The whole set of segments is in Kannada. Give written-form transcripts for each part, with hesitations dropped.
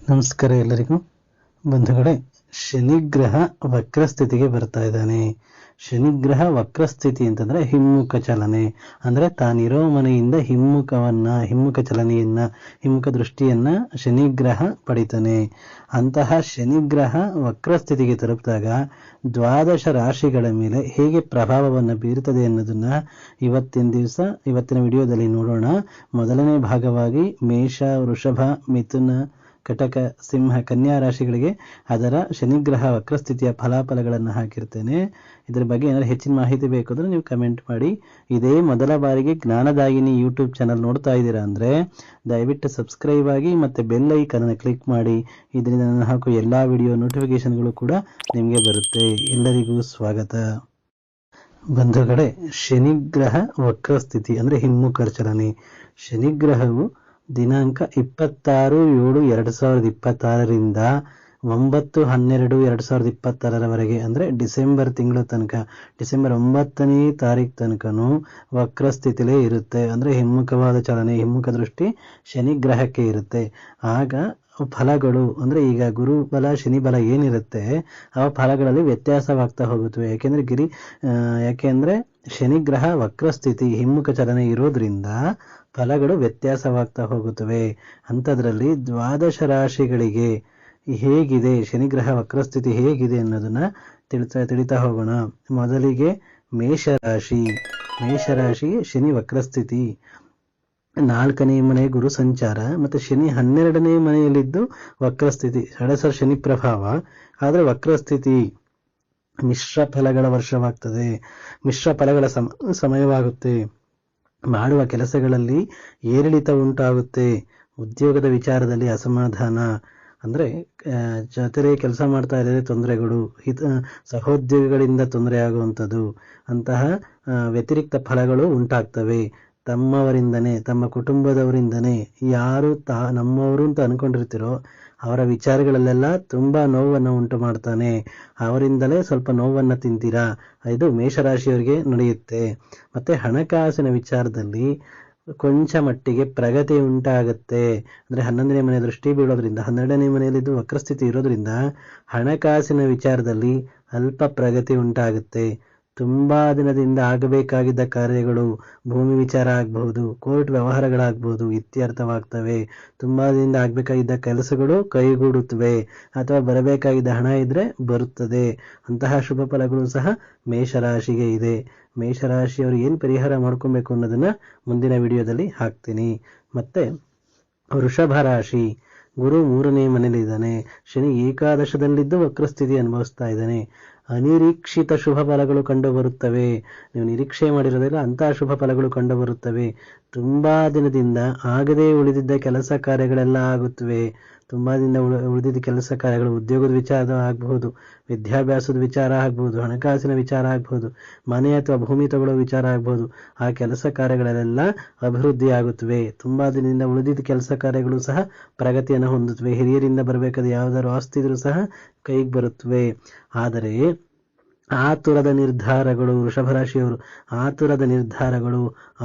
ನಮಸ್ಕಾರ ಎಲ್ಲರಿಗೂ ಬಂಧುಗಳೇ. ಶನಿಗ್ರಹ ವಕ್ರಸ್ಥಿತಿಗೆ ಬರ್ತಾ ಇದ್ದಾನೆ. ಶನಿಗ್ರಹ ವಕ್ರಸ್ಥಿತಿ ಅಂತಂದ್ರೆ ಹಿಮ್ಮುಖ ಚಲನೆ, ಅಂದ್ರೆ ತಾನಿರೋ ಮನೆಯಿಂದ ಹಿಮ್ಮುಖ ಚಲನೆಯನ್ನ, ಹಿಮ್ಮುಖ ದೃಷ್ಟಿಯನ್ನ ಶನಿಗ್ರಹ ಪಡಿತಾನೆ. ಅಂತಹ ಶನಿಗ್ರಹ ವಕ್ರಸ್ಥಿತಿಗೆ ತಲುಪಿದಾಗ ದ್ವಾದಶ ರಾಶಿಗಳ ಮೇಲೆ ಹೇಗೆ ಪ್ರಭಾವವನ್ನು ಬೀರುತ್ತದೆ ಅನ್ನೋದನ್ನ ಇವತ್ತಿನ ವಿಡಿಯೋದಲ್ಲಿ ನೋಡೋಣ. ಮೊದಲನೇ ಭಾಗವಾಗಿ ಮೇಷ, ವೃಷಭ, ಮಿಥುನ, ಕಟಕ, ಸಿಂಹ, ಕನ್ಯಾ ರಾಶಿಗಳಿಗೆ ಅದರ ಶನಿಗ್ರಹ ವಕ್ರಸ್ಥಿತಿಯ ಫಲಾಫಲಗಳನ್ನು ಹಾಕಿರ್ತೇನೆ. ಇದರ ಬಗ್ಗೆ ಏನಾದ್ರು ಹೆಚ್ಚಿನ ಮಾಹಿತಿ ಬೇಕಾದ್ರೆ ನೀವು ಕಮೆಂಟ್ ಮಾಡಿ. ಇದೇ ಮೊದಲ ಬಾರಿಗೆ ಜ್ಞಾನದಾಯಿನಿ ಯೂಟ್ಯೂಬ್ ಚಾನಲ್ ನೋಡ್ತಾ ಇದ್ದೀರಾ ಅಂದ್ರೆ ದಯವಿಟ್ಟು ಸಬ್ಸ್ಕ್ರೈಬ್ ಆಗಿ ಮತ್ತೆ ಬೆಲ್ ಐಕಾನ್ ಅನ್ನು ಕ್ಲಿಕ್ ಮಾಡಿ. ಇದರಿಂದ ನಾನು ಹಾಕುವ ಎಲ್ಲಾ ವಿಡಿಯೋ ನೋಟಿಫಿಕೇಶನ್ಗಳು ಕೂಡ ನಿಮಗೆ ಬರುತ್ತೆ. ಎಲ್ಲರಿಗೂ ಸ್ವಾಗತ. ಬಂಧುಗಳೇ, ಶನಿಗ್ರಹ ವಕ್ರಸ್ಥಿತಿ ಅಂದ್ರೆ ಹಿಮ್ಮುಖ ಚಲನೆ. ಶನಿಗ್ರಹವು ದಿನಾಂಕ 26/7/2026ರಿಂದ 9/12/2026ರವರೆಗೆ ಅಂದ್ರೆ ಡಿಸೆಂಬರ್ ತಿಂಗಳ ತನಕ, ಡಿಸೆಂಬರ್ 9ನೇ ತಾರೀಕು ತನಕನೂ ವಕ್ರಸ್ಥಿತಿಲೇ ಇರುತ್ತೆ. ಅಂದ್ರೆ ಹಿಮ್ಮುಖವಾದ ಚಲನೆ, ಹಿಮ್ಮುಖ ದೃಷ್ಟಿ ಶನಿಗ್ರಹಕ್ಕೆ ಇರುತ್ತೆ. ಆಗ ಫಲಗಳು ಅಂದ್ರೆ ಈಗ ಗುರು ಬಲ, ಶನಿ ಬಲ ಏನಿರುತ್ತೆ ಆ ಫಲಗಳಲ್ಲಿ ವ್ಯತ್ಯಾಸವಾಗ್ತಾ ಹೋಗುತ್ತವೆ. ಯಾಕೆಂದ್ರೆ ಶನಿಗ್ರಹ ವಕ್ರಸ್ಥಿತಿ, ಹಿಮ್ಮುಖ ಚಲನೆ ಇರೋದ್ರಿಂದ ಫಲಗಳು ವ್ಯತ್ಯಾಸವಾಗ್ತಾ ಹೋಗುತ್ತವೆ. ಅಂಥದ್ರಲ್ಲಿ ದ್ವಾದಶ ರಾಶಿಗಳಿಗೆ ಹೇಗಿದೆ ಶನಿಗ್ರಹ ವಕ್ರಸ್ಥಿತಿ ಹೇಗಿದೆ ಅನ್ನೋದನ್ನ ತಿಳಿತಾ ಹೋಗೋಣ. ಮೊದಲಿಗೆ ಮೇಷರಾಶಿಗೆ ಶನಿ ವಕ್ರಸ್ಥಿತಿ, 4ನೇ ಮನೆ ಗುರು ಸಂಚಾರ, ಮತ್ತೆ ಶನಿ 12ನೇ ಮನೆಯಲ್ಲಿದ್ದು ವಕ್ರಸ್ಥಿತಿ, ಸಡಸರ ಶನಿ ಪ್ರಭಾವ, ಆದ್ರೆ ವಕ್ರಸ್ಥಿತಿ. ಮಿಶ್ರ ಫಲಗಳ ವರ್ಷವಾಗ್ತದೆ, ಮಿಶ್ರ ಫಲಗಳ ಸಮಯವಾಗುತ್ತೆ. ಮಾಡುವ ಕೆಲಸಗಳಲ್ಲಿ ಏರಿಳಿತ ಉಂಟಾಗುತ್ತೆ. ಉದ್ಯೋಗದ ವಿಚಾರದಲ್ಲಿ ಅಸಮಾಧಾನ, ಅಂದ್ರೆ ಜೊತೆಲೆ ಕೆಲಸ ಮಾಡ್ತಾ ಇದ್ದರೆ ತೊಂದರೆಗಳು, ಸಹೋದ್ಯೋಗಿಗಳಿಂದ ತೊಂದರೆ ಆಗುವಂಥದ್ದು, ಅಂತಹ ವ್ಯತಿರಿಕ್ತ ಫಲಗಳು ಉಂಟಾಗ್ತವೆ. ತಮ್ಮವರಿಂದನೇ, ತಮ್ಮ ಕುಟುಂಬದವರಿಂದನೇ, ಯಾರು ನಮ್ಮವರು ಅಂತ ಅನ್ಕೊಂಡಿರ್ತೀರೋ ಅವರ ವಿಚಾರಗಳಲ್ಲೆಲ್ಲ ತುಂಬಾ ನೋವನ್ನು ಉಂಟು ಮಾಡ್ತಾನೆ. ಅವರಿಂದಲೇ ಸ್ವಲ್ಪ ನೋವನ್ನು ತಿಂತೀರಾ. ಇದು ಮೇಷರಾಶಿಯವರಿಗೆ ನಡೆಯುತ್ತೆ. ಮತ್ತೆ ಹಣಕಾಸಿನ ವಿಚಾರದಲ್ಲಿ ಕೊಂಚ ಮಟ್ಟಿಗೆ ಪ್ರಗತಿ ಉಂಟಾಗುತ್ತೆ. ಅಂದ್ರೆ 11ನೇ ಮನೆ ದೃಷ್ಟಿ ಬೀಳೋದ್ರಿಂದ, 12ನೇ ಮನೆಯಲ್ಲಿದ್ದು ವಕ್ರಸ್ಥಿತಿ ಇರೋದ್ರಿಂದ ಹಣಕಾಸಿನ ವಿಚಾರದಲ್ಲಿ ಅಲ್ಪ ಪ್ರಗತಿ ಉಂಟಾಗುತ್ತೆ. ತುಂಬಾ ದಿನದಿಂದ ಆಗಬೇಕಾಗಿದ್ದ ಕಾರ್ಯಗಳು, ಭೂಮಿ ವಿಚಾರ ಆಗಬಹುದು, ಕೋರ್ಟ್ ವ್ಯವಹಾರಗಳಾಗಬಹುದು, ಇತ್ಯರ್ಥವಾಗ್ತವೆ. ತುಂಬಾ ದಿನದಿಂದ ಆಗಬೇಕಾಗಿದ್ದ ಕೆಲಸಗಳು ಕೈಗೂಡುತ್ತವೆ, ಅಥವಾ ಬರಬೇಕಾಗಿದ್ದ ಹಣ ಇದ್ರೆ ಬರುತ್ತದೆ. ಅಂತಹ ಶುಭ ಫಲಗಳು ಸಹ ಮೇಷರಾಶಿಗೆ ಇದೆ. ಮೇಷರಾಶಿಯವರು ಏನು ಪರಿಹಾರ ಮಾಡ್ಕೊಬೇಕು ಅನ್ನೋದನ್ನ ಮುಂದಿನ ವಿಡಿಯೋದಲ್ಲಿ ಹಾಕ್ತೀನಿ. ಮತ್ತೆ ವೃಷಭ ರಾಶಿ, ಗುರು 3ನೇ ಮನೆಯಲ್ಲಿದ್ದಾನೆ, ಶನಿ ಏಕಾದಶದಲ್ಲಿದ್ದು ವಕ್ರಸ್ಥಿತಿ ಅನುಭವಿಸ್ತಾ ಇದ್ದಾನೆ. ಅನಿರೀಕ್ಷಿತ ಶುಭ ಫಲಗಳು ಕಂಡು ಬರುತ್ತವೆ. ನೀವು ನಿರೀಕ್ಷೆ ಮಾಡಿರೋದಿಲ್ಲ ಅಂತಹ ಶುಭ ಫಲಗಳು ಕಂಡು ಬರುತ್ತವೆ. ತುಂಬಾ ದಿನದಿಂದ ಆಗದೇ ಉಳಿದಿದ್ದ ಕೆಲಸ ಕಾರ್ಯಗಳೆಲ್ಲ ಆಗುತ್ತವೆ. ತುಂಬಾ ದಿನ ಉಳಿದಿದ್ದ ಕೆಲಸ ಕಾರ್ಯಗಳು ಉದ್ಯೋಗದ ವಿಚಾರ ಆಗಬಹುದು, ವಿದ್ಯಾಭ್ಯಾಸದ ವಿಚಾರ ಆಗಬಹುದು, ಹಣಕಾಸಿನ ವಿಚಾರ ಆಗಬಹುದು, ಮನೆ ಅಥವಾ ಭೂಮಿ ತಗೊಳ್ಳೋ ವಿಚಾರ ಆಗಬಹುದು. ಆ ಕೆಲಸ ಕಾರ್ಯಗಳೆಲ್ಲ ಅಭಿವೃದ್ಧಿ ಆಗುತ್ತವೆ. ತುಂಬಾ ದಿನದಿಂದ ಉಳಿದಿದ್ದ ಕೆಲಸ ಕಾರ್ಯಗಳು ಸಹ ಪ್ರಗತಿಯನ್ನು ಹೊಂದುತ್ತವೆ. ಹಿರಿಯರಿಂದ ಬರಬೇಕಾದ ಯಾವ್ದಾದ್ರು ಆಸ್ತಿ ಇದ್ರೂ ಸಹ ಕೈಗೆ ಬರುತ್ತವೆ. ಆದರೆ ಆತುರದ ನಿರ್ಧಾರಗಳು, ವೃಷಭ ರಾಶಿಯವರು ಆತುರದ ನಿರ್ಧಾರಗಳು,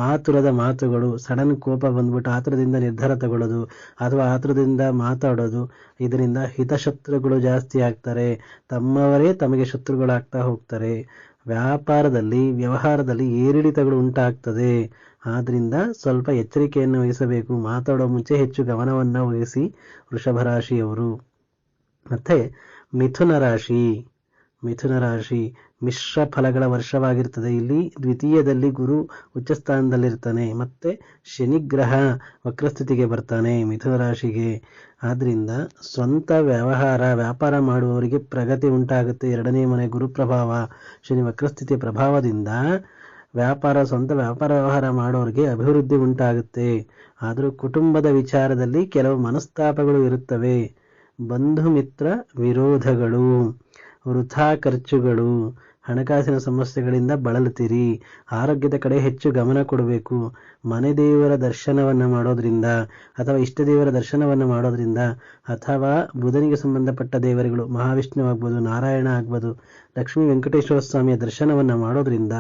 ಆತುರದ ಮಾತುಗಳು, ಸಡನ್ ಕೋಪ ಬಂದ್ಬಿಟ್ಟು ಆತುರದಿಂದ ನಿರ್ಧಾರ ತಗೊಳ್ಳೋದು ಅಥವಾ ಆತುರದಿಂದ ಮಾತಾಡೋದು, ಇದರಿಂದ ಹಿತಶತ್ರುಗಳು ಜಾಸ್ತಿ ಆಗ್ತಾರೆ. ತಮ್ಮವರೇ ತಮಗೆ ಶತ್ರುಗಳಾಗ್ತಾ ಹೋಗ್ತಾರೆ. ವ್ಯವಹಾರದಲ್ಲಿ ಏರಿಳಿತಗಳು ಉಂಟಾಗ್ತದೆ. ಆದ್ರಿಂದ ಸ್ವಲ್ಪ ಎಚ್ಚರಿಕೆಯನ್ನು ವಹಿಸಬೇಕು. ಮಾತಾಡೋ ಮುಂಚೆ ಹೆಚ್ಚು ಗಮನವನ್ನು ವಹಿಸಿ ವೃಷಭ ರಾಶಿಯವರು. ಮತ್ತೆ ಮಿಥುನ ರಾಶಿ ಮಿಶ್ರ ಫಲಗಳ ವರ್ಷವಾಗಿರ್ತದೆ. ಇಲ್ಲಿ ದ್ವಿತೀಯದಲ್ಲಿ ಗುರು ಉಚ್ಚಸ್ಥಾನದಲ್ಲಿರ್ತಾನೆ, ಮತ್ತೆ ಶನಿಗ್ರಹ ವಕ್ರಸ್ಥಿತಿಗೆ ಬರ್ತಾನೆ ಮಿಥುನ ರಾಶಿಗೆ. ಆದ್ರಿಂದ ಸ್ವಂತ ವ್ಯಾಪಾರ ಮಾಡುವವರಿಗೆ ಪ್ರಗತಿ ಉಂಟಾಗುತ್ತೆ. 2ನೇ ಮನೆ ಗುರು ಪ್ರಭಾವ, ಶನಿ ವಕ್ರಸ್ಥಿತಿಯ ಪ್ರಭಾವದಿಂದ ಸ್ವಂತ ವ್ಯಾಪಾರ ವ್ಯವಹಾರ ಮಾಡೋರಿಗೆ ಅಭಿವೃದ್ಧಿ ಉಂಟಾಗುತ್ತೆ. ಆದರೂ ಕುಟುಂಬದ ವಿಚಾರದಲ್ಲಿ ಕೆಲವು ಮನಸ್ತಾಪಗಳು ಇರುತ್ತವೆ. ಬಂಧು ಮಿತ್ರ ವಿರೋಧಗಳು, ವೃಥಾ ಖರ್ಚುಗಳು, ಹಣಕಾಸಿನ ಸಮಸ್ಯೆಗಳಿಂದ ಬಳಲುತ್ತೀರಿ. ಆರೋಗ್ಯದ ಕಡೆ ಹೆಚ್ಚು ಗಮನ ಕೊಡಬೇಕು. ಮನೆ ದೇವರ ದರ್ಶನವನ್ನು ಮಾಡೋದ್ರಿಂದ ಅಥವಾ ಇಷ್ಟ ದೇವರ ದರ್ಶನವನ್ನು ಮಾಡೋದ್ರಿಂದ, ಅಥವಾ ಬುಧನಿಗೆ ಸಂಬಂಧಪಟ್ಟ ದೇವರುಗಳು ಮಹಾವಿಷ್ಣು ಆಗ್ಬೋದು, ನಾರಾಯಣ ಆಗ್ಬೋದು, ಲಕ್ಷ್ಮೀ ವೆಂಕಟೇಶ್ವರ ಸ್ವಾಮಿಯ ದರ್ಶನವನ್ನು ಮಾಡೋದ್ರಿಂದ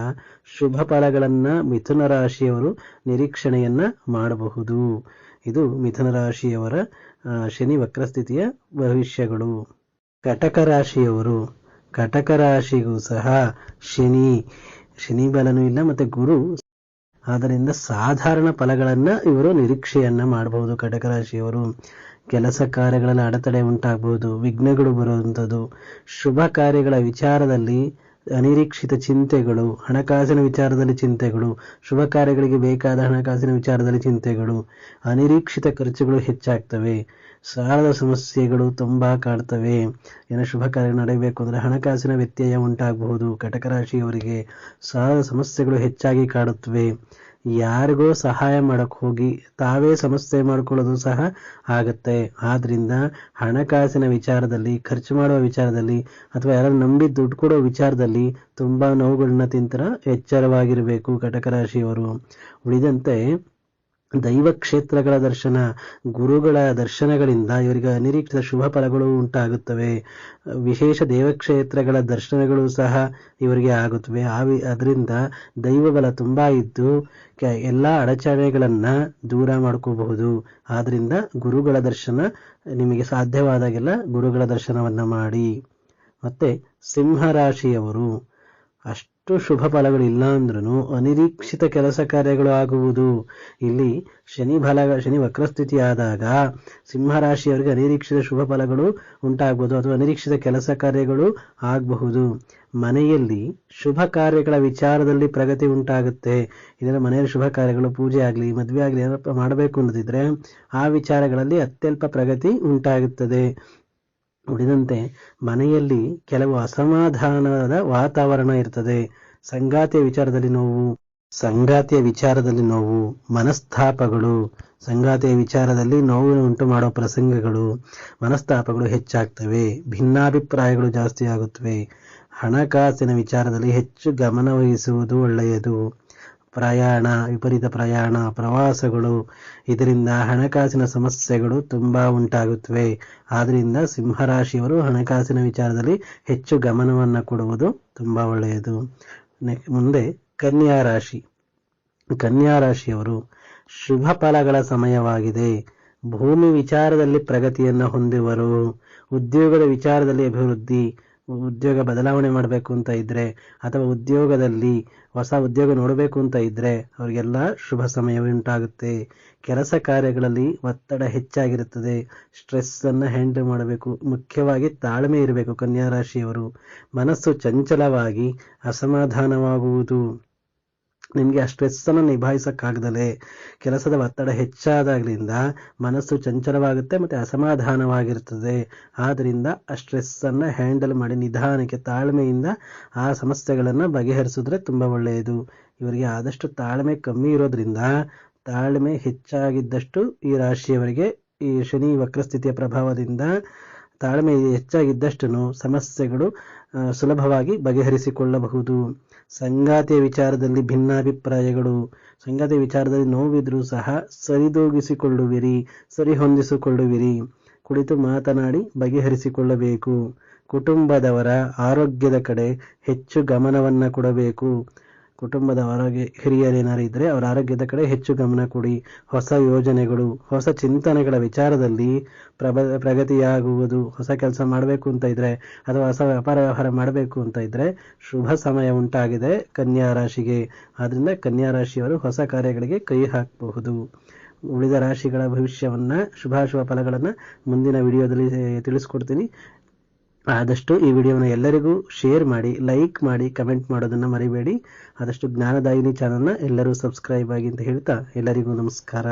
ಶುಭ ಫಲಗಳನ್ನ ಮಿಥುನ ರಾಶಿಯವರು ನಿರೀಕ್ಷಣೆಯನ್ನ ಮಾಡಬಹುದು. ಇದು ಮಿಥುನ ರಾಶಿಯವರ ಶನಿ ವಕ್ರಸ್ಥಿತಿಯ ಭವಿಷ್ಯಗಳು. ಕಟಕ ರಾಶಿಯವರು, ಕಟಕ ರಾಶಿಗೂ ಸಹ ಶನಿ ಬಲನೂ ಇಲ್ಲ ಮತ್ತೆ ಗುರು, ಆದ್ದರಿಂದ ಸಾಧಾರಣ ಫಲಗಳನ್ನ ಇವರು ನಿರೀಕ್ಷೆಯನ್ನ ಮಾಡಬಹುದು. ಕಟಕ ರಾಶಿಯವರು ಕೆಲಸ ಕಾರ್ಯಗಳಲ್ಲಿ ಅಡೆತಡೆ ಉಂಟಾಗಬಹುದು, ವಿಘ್ನಗಳು ಬರುವಂಥದ್ದು, ಶುಭ ಕಾರ್ಯಗಳ ವಿಚಾರದಲ್ಲಿ ಅನಿರೀಕ್ಷಿತ ಚಿಂತೆಗಳು, ಹಣಕಾಸಿನ ವಿಚಾರದಲ್ಲಿ ಚಿಂತೆಗಳು, ಶುಭ ಕಾರ್ಯಗಳಿಗೆ ಬೇಕಾದ ಹಣಕಾಸಿನ ವಿಚಾರದಲ್ಲಿ ಚಿಂತೆಗಳು, ಅನಿರೀಕ್ಷಿತ ಖರ್ಚುಗಳು ಹೆಚ್ಚಾಗ್ತವೆ, ಸಾಲದ ಸಮಸ್ಯೆಗಳು ತುಂಬಾ ಕಾಡ್ತವೆ. ಏನೋ ಶುಭ ಕಾರ್ಯ ನಡೆಯಬೇಕು ಅಂದ್ರೆ ಹಣಕಾಸಿನ ವ್ಯತ್ಯಯ ಉಂಟಾಗಬಹುದು. ಕಟಕ ರಾಶಿಯವರಿಗೆ ಸಾಲದ ಸಮಸ್ಯೆಗಳು ಹೆಚ್ಚಾಗಿ ಕಾಡುತ್ತವೆ. ಯಾರಿಗೋ ಸಹಾಯ ಮಾಡಕ್ ಹೋಗಿ ತಾವೇ ಸಮಸ್ಯೆ ಮಾಡ್ಕೊಳ್ಳೋದು ಸಹ ಆಗುತ್ತೆ. ಆದ್ರಿಂದ ಹಣಕಾಸಿನ ವಿಚಾರದಲ್ಲಿ, ಖರ್ಚು ಮಾಡುವ ವಿಚಾರದಲ್ಲಿ ಅಥವಾ ಯಾರು ನಂಬಿ ದುಡ್ಡು ಕೊಡೋ ವಿಚಾರದಲ್ಲಿ ತುಂಬಾ ನೋವುಗಳನ್ನ ತಿಂತರ ಎಚ್ಚರವಾಗಿರಬೇಕು ಕಟಕ ರಾಶಿಯವರು. ಉಳಿದಂತೆ ದೈವ ಕ್ಷೇತ್ರಗಳ ದರ್ಶನ, ಗುರುಗಳ ದರ್ಶನಗಳಿಂದ ಇವರಿಗೆ ಅನಿರೀಕ್ಷಿತ ಶುಭ ಫಲಗಳು ಉಂಟಾಗುತ್ತವೆ. ವಿಶೇಷ ದೇವಕ್ಷೇತ್ರಗಳ ದರ್ಶನಗಳು ಸಹ ಇವರಿಗೆ ಆಗುತ್ತವೆ. ಅದರಿಂದ ದೈವ ಬಲ ತುಂಬಾ ಇದ್ದು ಎಲ್ಲಾ ಅಡಚಣೆಗಳನ್ನ ದೂರ ಮಾಡ್ಕೋಬಹುದು. ಆದ್ರಿಂದ ಗುರುಗಳ ದರ್ಶನ ನಿಮಗೆ ಸಾಧ್ಯವಾದಾಗೆಲ್ಲ ಗುರುಗಳ ದರ್ಶನವನ್ನ ಮಾಡಿ. ಮತ್ತೆ ಸಿಂಹರಾಶಿಯವರು ಅಷ್ಟು ಶುಭ ಫಲಗಳಿಲ್ಲ ಅಂದ್ರೂ ಅನಿರೀಕ್ಷಿತ ಕೆಲಸ ಕಾರ್ಯಗಳು ಆಗುವುದು. ಇಲ್ಲಿ ಶನಿ ವಕ್ರಸ್ಥಿತಿ ಆದಾಗ ಸಿಂಹರಾಶಿಯವರಿಗೆ ಅನಿರೀಕ್ಷಿತ ಶುಭ ಫಲಗಳು ಉಂಟಾಗಬಹುದು ಅಥವಾ ಅನಿರೀಕ್ಷಿತ ಕೆಲಸ ಕಾರ್ಯಗಳು ಆಗಬಹುದು. ಮನೆಯಲ್ಲಿ ಶುಭ ಕಾರ್ಯಗಳ ವಿಚಾರದಲ್ಲಿ ಪ್ರಗತಿ ಉಂಟಾಗುತ್ತೆ. ಇದರ ಮನೆಯಲ್ಲಿ ಶುಭ ಕಾರ್ಯಗಳು, ಪೂಜೆ ಆಗಲಿ, ಮದುವೆ ಆಗಲಿ ಏನಪ್ಪ ಮಾಡಬೇಕು ಅನ್ನೋದಿದ್ರೆ ಆ ವಿಚಾರಗಳಲ್ಲಿ ಅತ್ಯಲ್ಪ ಪ್ರಗತಿ ಉಂಟಾಗುತ್ತದೆ. ಉಳಿದಂತೆ ಮನೆಯಲ್ಲಿ ಕೆಲವು ಅಸಮಾಧಾನದ ವಾತಾವರಣ ಇರ್ತದೆ. ಸಂಗಾತಿಯ ವಿಚಾರದಲ್ಲಿ ನೋವು, ಮನಸ್ತಾಪಗಳು, ಸಂಗಾತಿಯ ವಿಚಾರದಲ್ಲಿ ನೋವು ಉಂಟು ಮಾಡೋ ಪ್ರಸಂಗಗಳು, ಮನಸ್ತಾಪಗಳು ಹೆಚ್ಚಾಗ್ತವೆ, ಭಿನ್ನಾಭಿಪ್ರಾಯಗಳು ಜಾಸ್ತಿ ಆಗುತ್ತವೆ. ಹಣಕಾಸಿನ ವಿಚಾರದಲ್ಲಿ ಹೆಚ್ಚು ಗಮನ ವಹಿಸುವುದು ಒಳ್ಳೆಯದು. ವಿಪರೀತ ಪ್ರಯಾಣ, ಪ್ರವಾಸಗಳು, ಇದರಿಂದ ಹಣಕಾಸಿನ ಸಮಸ್ಯೆಗಳು ತುಂಬಾ ಉಂಟಾಗುತ್ತವೆ. ಆದ್ರಿಂದ ಸಿಂಹರಾಶಿಯವರು ಹಣಕಾಸಿನ ವಿಚಾರದಲ್ಲಿ ಹೆಚ್ಚು ಗಮನವನ್ನ ಕೊಡುವುದು ತುಂಬಾ ಒಳ್ಳೆಯದು. ಮುಂದೆ ಕನ್ಯಾ ರಾಶಿಯವರು ಶುಭ ಫಲಗಳ ಸಮಯವಾಗಿದೆ. ಭೂಮಿ ವಿಚಾರದಲ್ಲಿ ಪ್ರಗತಿಯನ್ನ ಹೊಂದುವರು. ಉದ್ಯೋಗದ ವಿಚಾರದಲ್ಲಿ ಅಭಿವೃದ್ಧಿ, ಉದ್ಯೋಗ ಬದಲಾವಣೆ ಮಾಡಬೇಕು ಅಂತ ಇದ್ರೆ ಅಥವಾ ಉದ್ಯೋಗದಲ್ಲಿ ಹೊಸ ಉದ್ಯೋಗ ನೋಡಬೇಕು ಅಂತ ಇದ್ರೆ ಅವರಿಗೆಲ್ಲ ಶುಭ ಸಮಯವೇ ಉಂಟಾಗುತ್ತೆ. ಕೆಲಸ ಕಾರ್ಯಗಳಲ್ಲಿ ಒತ್ತಡ ಹೆಚ್ಚಾಗಿರುತ್ತದೆ. ಸ್ಟ್ರೆಸ್ ಅನ್ನ ಹ್ಯಾಂಡಲ್ ಮಾಡಬೇಕು. ಮುಖ್ಯವಾಗಿ ತಾಳ್ಮೆ ಇರಬೇಕು. ಕನ್ಯಾ ರಾಶಿಯವರು ಮನಸ್ಸು ಚಂಚಲವಾಗಿ ಅಸಮಾಧಾನವಾಗುವುದು. ನಿಮ್ಗೆ ಆ ಸ್ಟ್ರೆಸ್ ಅನ್ನು ನಿಭಾಯಿಸಕ್ಕಾಗದಲೇ ಕೆಲಸದ ಒತ್ತಡ ಹೆಚ್ಚಾದಾಗ್ಲಿಂದ ಮನಸ್ಸು ಚಂಚಲವಾಗುತ್ತೆ ಮತ್ತೆ ಅಸಮಾಧಾನವಾಗಿರ್ತದೆ. ಆದ್ರಿಂದ ಆ ಸ್ಟ್ರೆಸ್ ಅನ್ನ ಹ್ಯಾಂಡಲ್ ಮಾಡಿ ನಿಧಾನಕ್ಕೆ ತಾಳ್ಮೆಯಿಂದ ಆ ಸಮಸ್ಯೆಗಳನ್ನ ಬಗೆಹರಿಸಿದ್ರೆ ತುಂಬಾ ಒಳ್ಳೆಯದು. ಇವರಿಗೆ ಆದಷ್ಟು ತಾಳ್ಮೆ ಕಮ್ಮಿ ಇರೋದ್ರಿಂದ, ತಾಳ್ಮೆ ಹೆಚ್ಚಾಗಿದ್ದಷ್ಟು ಈ ರಾಶಿಯವರಿಗೆ ಈ ಶನಿ ವಕ್ರಸ್ಥಿತಿಯ ಪ್ರಭಾವದಿಂದ ತಾಳ್ಮೆ ಹೆಚ್ಚಾಗಿದ್ದಷ್ಟು ಸಮಸ್ಯೆಗಳು ಸುಲಭವಾಗಿ ಬಗೆಹರಿಸಿಕೊಳ್ಳಬಹುದು. ಸಂಗಾತಿಯ ವಿಚಾರದಲ್ಲಿ ಭಿನ್ನಾಭಿಪ್ರಾಯಗಳು, ಸಂಗಾತಿಯ ವಿಚಾರದಲ್ಲಿ ನೋವಿದ್ರೂ ಸಹ ಸರಿಹೊಂದಿಸಿಕೊಳ್ಳುವಿರಿ. ಕುಳಿತು ಮಾತನಾಡಿ ಬಗೆಹರಿಸಿಕೊಳ್ಳಬೇಕು. ಕುಟುಂಬದವರ ಆರೋಗ್ಯದ ಕಡೆ ಹೆಚ್ಚು ಗಮನವನ್ನ ಕೊಡಬೇಕು. ಕುಟುಂಬದ ಹಿರಿಯರೇನಾರು ಇದ್ರೆ ಅವರ ಆರೋಗ್ಯದ ಕಡೆ ಹೆಚ್ಚು ಗಮನ ಕೊಡಿ. ಹೊಸ ಯೋಜನೆಗಳು, ಹೊಸ ಚಿಂತನೆಗಳ ವಿಚಾರದಲ್ಲಿ ಪ್ರಗತಿಯಾಗುವುದು. ಹೊಸ ಕೆಲಸ ಮಾಡಬೇಕು ಅಂತ ಇದ್ರೆ ಅಥವಾ ಹೊಸ ವ್ಯಾಪಾರ ಮಾಡಬೇಕು ಅಂತ ಇದ್ರೆ ಶುಭ ಸಮಯ ಉಂಟಾಗಿದೆ ಕನ್ಯಾ ರಾಶಿಗೆ. ಆದ್ರಿಂದ ಕನ್ಯಾ ರಾಶಿಯವರು ಹೊಸ ಕಾರ್ಯಗಳಿಗೆ ಕೈ ಹಾಕಬಹುದು. ಉಳಿದ ರಾಶಿಗಳ ಭವಿಷ್ಯವನ್ನ, ಶುಭಾಶುಭ ಫಲಗಳನ್ನ ಮುಂದಿನ ವಿಡಿಯೋದಲ್ಲಿ ತಿಳಿಸ್ಕೊಡ್ತೀನಿ. ಆದಷ್ಟು ಈ ವಿಡಿಯೋನ ಎಲ್ಲರಿಗೂ ಶೇರ್ ಮಾಡಿ, ಲೈಕ್ ಮಾಡಿ, ಕಮೆಂಟ್ ಮಾಡೋದನ್ನ ಮರಿಬೇಡಿ. ಆದಷ್ಟು ಜ್ಞಾನದಾಯಿನಿ ಚಾನಲ್ನ ಎಲ್ಲರೂ ಸಬ್ಸ್ಕ್ರೈಬ್ ಆಗಿ ಅಂತ ಹೇಳ್ತಾ ಎಲ್ಲರಿಗೂ ನಮಸ್ಕಾರ.